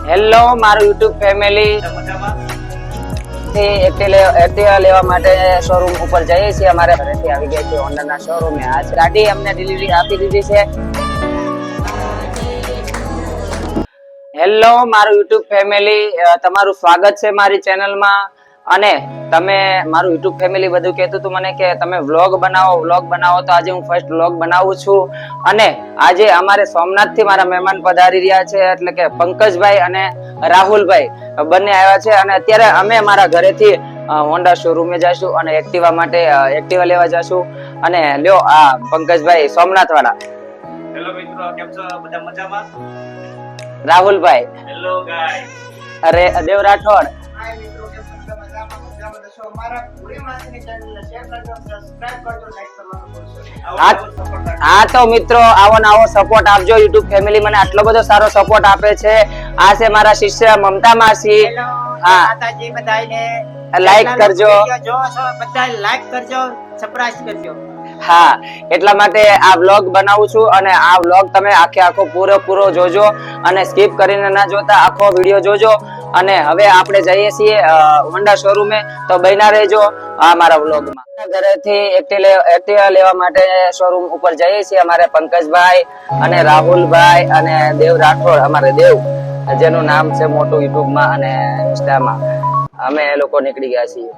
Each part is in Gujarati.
હેલો મારું યુટ્યુબ ફેમિલી એક્ટિવા લેવા માટે શોરૂમ ઉપર જઈએ છીએ. અમારે ઘરેથી આવી ગયા છે હોન્ડાના શોરૂમ. આજ ગાડી અમને ડિલિવરી આપી દીધી છે. હેલો મારું યુટ્યુબ ફેમિલી, તમારું સ્વાગત છે મારી ચેનલમાં. અને તમે મારું યુટ્યુબ ફેમિલી બધું કહેતું હતું મને કે તમે વ્લોગ બનાવો, તો આજે હું ફર્સ્ટ વ્લોગ બનાવું છું. અને આજે અમારે સોમનાથ થી મારા મહેમાન પધારી રહ્યા છે, એટલે કે પંકજભાઈ અને રાહુલભાઈ બંને આવ્યા છે. અને અત્યારે અમે મારા ઘરેથી હોન્ડા શોરૂમે જઈશું અને એક્ટિવા લેવા જઈશું. અને લ્યો આ પંકજભાઈ સોમનાથ વાળા. હેલો મિત્રો, કેમ છો? બધા મજામાં? રાહુલભાઈ. Hello guys. અરે દેવ રાઠોડ. હાય મિત્રો, કેમ છો? બધા મજામાં છો? અમારા પૂરી માસીની ચેનલને શેર કરજો, સબસ્ક્રાઇબ કરજો, લાઈક કરવાનું ભૂલશો નહીં. હા તો મિત્રો, આવો ને આવો સપોર્ટ આપજો. યુટ્યુબ ફેમિલી મને આટલો બધો સારો સપોર્ટ આપે છે. આ છે મારા શિષ્ય મમતા માસી. હા, માતાજી બધાને લાઈક કરજો. જો બધા લાઈક કરજો, સબસ્ક્રાઇબ કરજો. હા, એટલા માટે આ વ્લોગ બનાવું છું. અને આ વ્લોગ તમે આખો પૂરો જોજો અને સ્કીપ કરીને ના જોતા, આખો વિડીયો જોજો. અને હવે આપણે જઈએ છીએ હોન્ડા શોરૂમે, તો બન્યા રહેજો આ મારા વ્લોગમાં. ઘરેથી એક્ટિવા લેવા માટે શોરૂમ ઉપર જઈએ છીએ. અમારે પંકજભાઈ અને રાહુલભાઈ અને દેવ રાઠોડ, અમારે દેવ જેનું નામ છે મોટું યુટ્યુબમાં અને ઇન્સ્ટામાં, અમે એ લોકો નીકળી ગયા છીએ.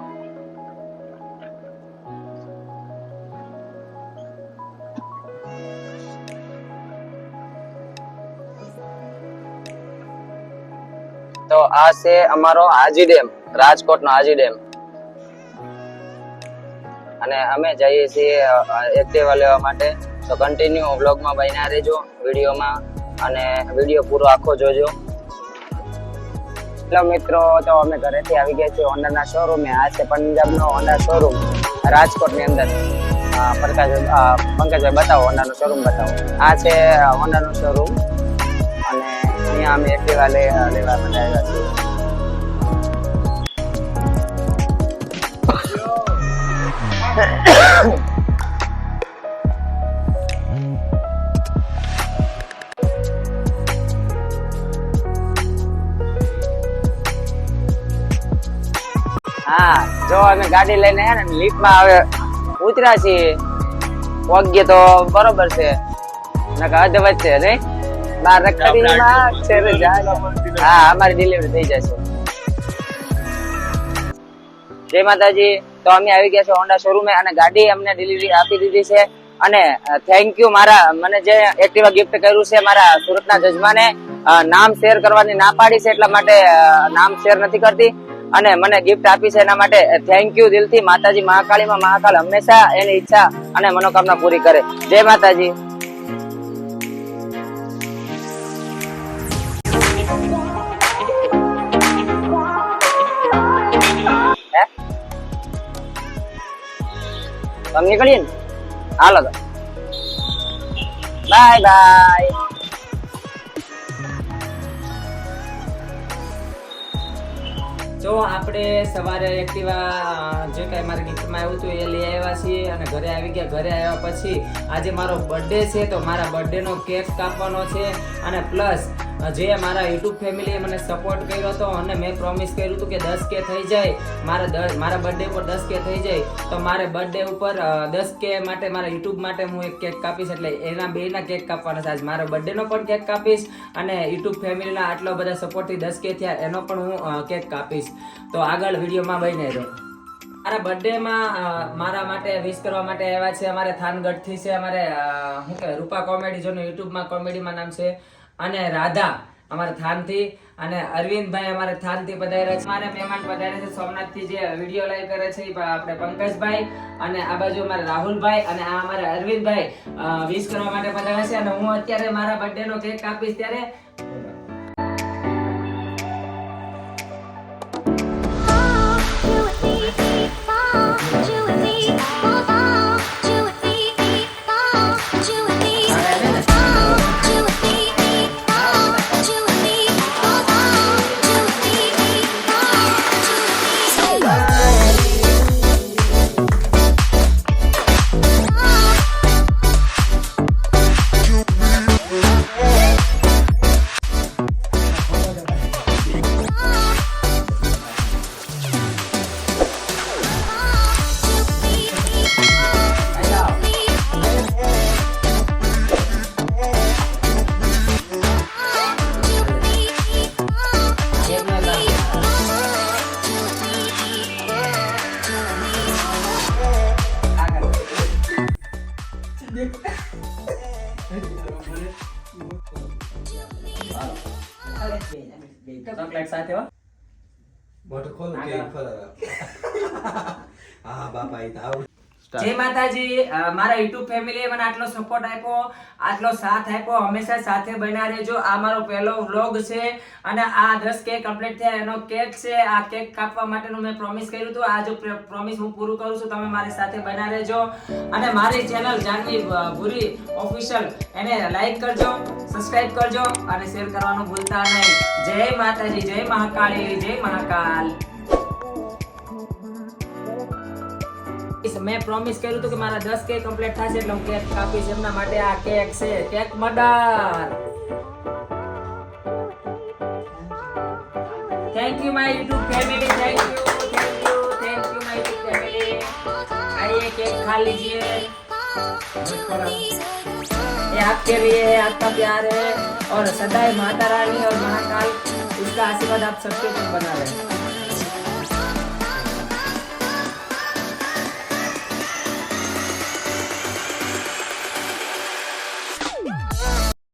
તો આ છે અમારો હાજી ડેમ, રાજકોટનો હાજી ડેમ. અને અમે જઈએ છીએ એક્ટિવા લેવા માટે. તો કન્ટિન્યુ વ્લોગમાં બન્યા રહેજો વિડીયોમાં, અને વિડીયો પૂરો આખો જોજો. હેલો મિત્રો, તો અમે ઘરેથી આવી ગયા છીએ હોન્ડાના શોરૂમે. આ છે પંજાબનો હોન્ડા શોરૂમ રાજકોટની અંદર. પંકજભાઈ બતાવો, હોન્ડાનો શોરૂમ બતાવો. આ છે હોન્ડાનો શોરૂમ. અને અહીંયા અમે એક્ટિવા લેવા માટે આવ્યા છીએ. હા, જો અમે ગાડી લઈને હે ને લિફ્ટમાં હવે ઉતર્યા છીએ. પગે તો બરોબર છે, નકા અધ વચ્ચે નહીં. બાર રખડીમાં છે રે જાય. હા, અમારી ડિલિવરી થઈ જશે. જય માતાજી. તો અમે આવી ગયા છે હોન્ડા શોરૂમે અને ગાડી અમને ડિલિવરી આપી દીધી છે. અને થેન્ક યુ મને જે એક્ટિવા ગિફ્ટ કર્યું છે મારા સુરતના જજમાને. નામ શેર કરવાની ના પાડી છે, એટલા માટે નામ શેર નથી કરતી. અને મને ગિફ્ટ આપી છે, એના માટે થેન્ક યુ દિલથી. માતાજી મહાકાળીમાં મહાકાળ હંમેશા એની ઈચ્છા અને મનોકામના પૂરી કરે. જય માતાજી. તમે નીકળીએ ને, હાલો તો બાય બાય. તો આપણે સવારે એક્ટિવા જે કાંઈ મારા ગીફ્ટમાં આવ્યું હતું એ લઈ આવ્યા છીએ અને ઘરે આવી ગયા. ઘરે આવ્યા પછી આજે મારો બર્થડે છે, તો મારા બર્થડેનો કેક કાપવાનો છે. અને પ્લસ જે મારા યુટ્યુબ ફેમિલીએ મને સપોર્ટ કર્યો હતો અને મેં પ્રોમિસ કર્યું હતું કે 10K થઈ જાય, મારા બર્થડે ઉપર 10K થઈ જાય, તો મારે બર્થડે ઉપર 10K માટે મારા યુટ્યુબ માટે હું એક કેક કાપીશ. એટલે એના બેના કેક કાપવાના છે. આજ મારા બર્થડેનો પણ કેક કાપીશ અને યુટ્યુબ ફેમિલીના આટલો બધા સપોર્ટથી 10K થયા એનો પણ હું કેક કાપીશ. તો આગળ વિડીયોમાં બને રહો. મારા બર્થડેમાં મારા માટે વિશ કરવા માટે આવ્યા છે અમારે થાનગઢથી છે. અમારે શું કહેવાય, રૂપા કોમેડી, જેનું યુટ્યુબમાં કોમેડીમાં નામ છે, અને રાધા અમારા થાનથી, અને અરવિંદભાઈ અમારે થાનથી પધાર્યા છે. મારા મહેમાન પધાર્યા છે સોમનાથથી, જે વિડીયો લાઈવ કરે છે આપણે પંકજભાઈ, અને આ બાજુ અમારા રાહુલભાઈ, અને આ અમારા અરવિંદભાઈ વિશ કરવા માટે પધાર્યા છે. અને હું અત્યારે મારા બર્થડેનો કેક કાપીશ ત્યારે ચોકલેટ સાથે હો. મોટો ખોલો કે ફરાર. હા બાપા ઈ તાવ. જય માતાજી. મારા YouTube ફેમિલીએ મને આટલો સપોર્ટ આપ્યો, આટલો સાથ આપ્યો. હંમેશા સાથે બન્યા રહેજો. આ મારો પહેલો વ્લોગ છે અને આ 10K કમ્પ્લીટ થયા એનો કેક છે. આ કેક કાપવા માટેનું મેં પ્રોમિસ કર્યું હતું. આ જો પ્રોમિસ હું પૂરું કરું છું. તમે મારી સાથે બન્યા રહેજો અને મારી ચેનલ જાનવી ભૂરી ઓફિશિયલ એને લાઈક કરજો, સબસ્ક્રાઇબ કરજો અને શેર કરવાનું ભૂલતા નહીં. જય માતાજી, જય મહાકાળી, જય મહાકાલ. મેં પ્રોમિસ કર્યું હતું કે મારા 10K કમ્પ્લીટ થશે એટલે હું કેક કાપીશ. એમના માટે આ કેક છે, cake murder. Thank you my YouTube family, thank you my YouTube family. आइए केक खा लीजिए. ये आपके लिए है, आपका प्यार है और सदैव माता रानी और महाकाल उसका आशीर्वाद आप सबके ऊपर बना रहे.